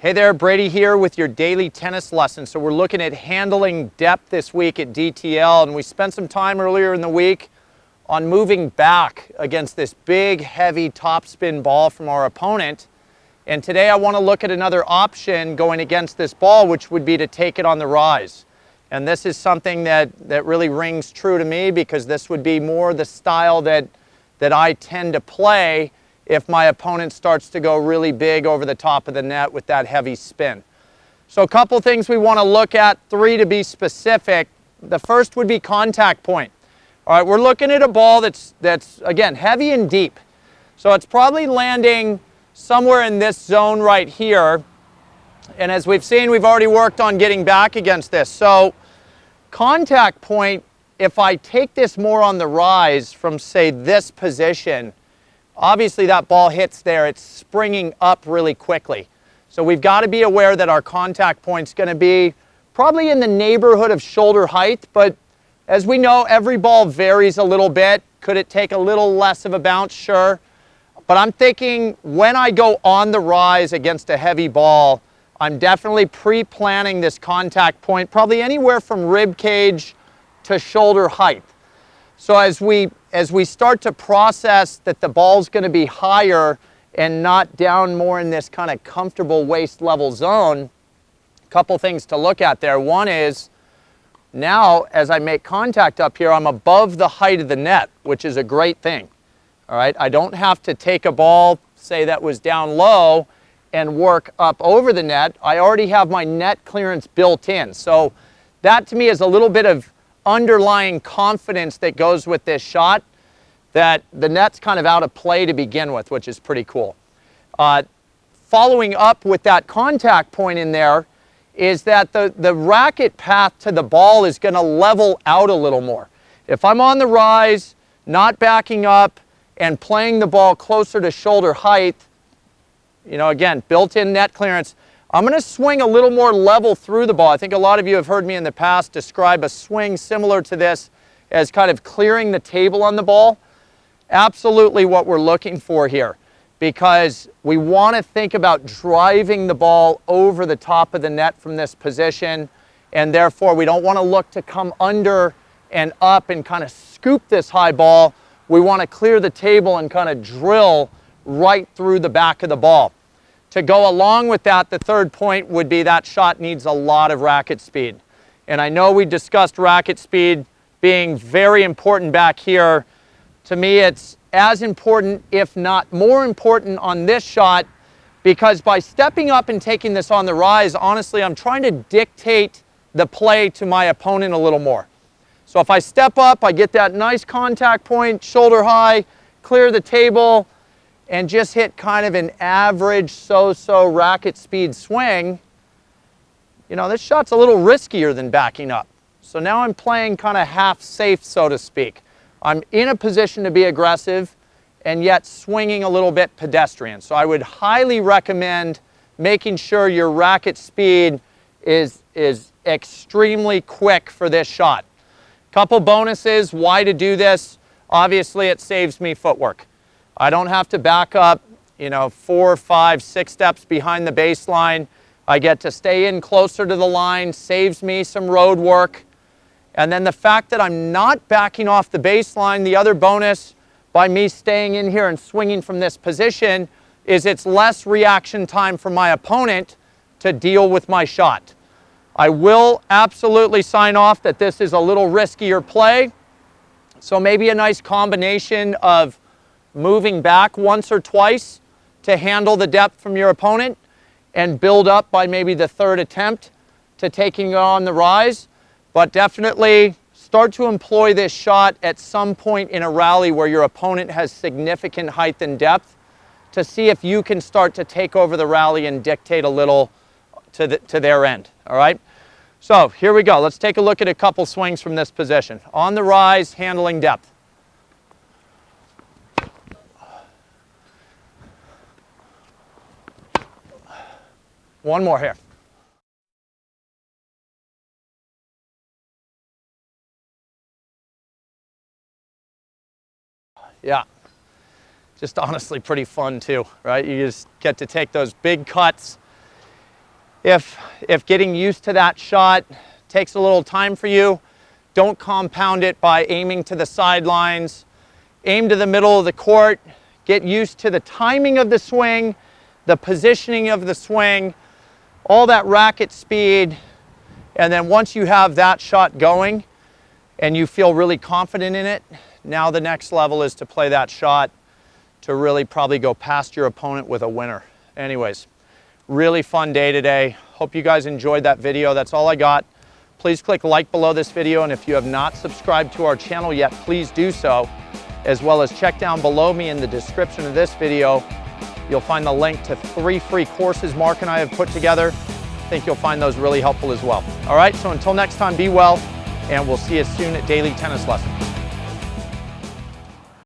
Hey there, Brady here with your daily tennis lesson. So we're looking at handling depth this week at DTL, and we spent some time earlier in the week on moving back against this big, heavy topspin ball from our opponent. And today I want to look at another option going against this ball, which would be to take it on the rise. And this is something that really rings true to me, because this would be more the style that I tend to play if my opponent starts to go really big over the top of the net with that heavy spin. So a couple things we want to look at, 3 to be specific. The first would be contact point. All right, we're looking at a ball that's again, heavy and deep. So it's probably landing somewhere in this zone right here. And as we've seen, we've already worked on getting back against this. So contact point, if I take this more on the rise from, say, this position, obviously that ball hits there, it's springing up really quickly. So we've got to be aware that our contact point's going to be probably in the neighborhood of shoulder height, but as we know, every ball varies a little bit. Could it take a little less of a bounce? Sure. But I'm thinking when I go on the rise against a heavy ball, I'm definitely pre-planning this contact point, probably anywhere from rib cage to shoulder height. So as we start to process that the ball's going to be higher and not down more in this kind of comfortable waist level zone, a couple things to look at there. One is, now as I make contact up here, I'm above the height of the net, which is a great thing. All right, I don't have to take a ball, say that was down low, and work up over the net. I already have my net clearance built in. So that to me is a little bit of underlying confidence that goes with this shot, that the net's kind of out of play to begin with, which is pretty cool. Following up with that contact point in there is that the racket path to the ball is going to level out a little more. If I'm on the rise, not backing up, and playing the ball closer to shoulder height, you know, again, built-in net clearance, I'm going to swing a little more level through the ball. I think a lot of you have heard me in the past describe a swing similar to this as kind of clearing the table on the ball. Absolutely what we're looking for here, because we want to think about driving the ball over the top of the net from this position, and therefore we don't want to look to come under and up and kind of scoop this high ball. We want to clear the table and kind of drill right through the back of the ball. To go along with that, the third point would be that shot needs a lot of racket speed. And I know we discussed racket speed being very important back here. To me, it's as important, if not more important on this shot, because by stepping up and taking this on the rise, honestly, I'm trying to dictate the play to my opponent a little more. So if I step up, I get that nice contact point, shoulder high, clear the table, and just hit kind of an average so-so racket speed swing, you know, this shot's a little riskier than backing up. So now I'm playing kind of half safe, so to speak. I'm in a position to be aggressive and yet swinging a little bit pedestrian. So I would highly recommend making sure your racket speed is extremely quick for this shot. Couple bonuses, why to do this. Obviously, it saves me footwork. I don't have to back up, you know, 4, 5, 6 steps behind the baseline. I get to stay in closer to the line, saves me some road work. And then the fact that I'm not backing off the baseline, the other bonus by me staying in here and swinging from this position is it's less reaction time for my opponent to deal with my shot. I will absolutely sign off that this is a little riskier play. So maybe a nice combination of moving back once or twice to handle the depth from your opponent and build up by maybe the third attempt to taking it on the rise. But definitely start to employ this shot at some point in a rally where your opponent has significant height and depth, to see if you can start to take over the rally and dictate a little to their end. All right? So here we go. Let's take a look at a couple swings from this position. On the rise, handling depth. One more here. Yeah, just honestly pretty fun too, right? You just get to take those big cuts If getting used to that shot takes a little time for you, don't compound it by aiming to the sidelines. Aim to the middle of the court. Get used to the timing of the swing, the positioning of the swing, all that racket speed. And then once you have that shot going and you feel really confident in it, now the next level is to play that shot to really probably go past your opponent with a winner. Anyways, really fun day today. Hope you guys enjoyed that video. That's all I got. Please click like below this video, and if you have not subscribed to our channel yet, please do so, as well as check down below me in the description of this video. You'll find the link to 3 free courses Mark and I have put together. I think you'll find those really helpful as well. All right, so until next time, be well, and we'll see you soon at Daily Tennis Lessons.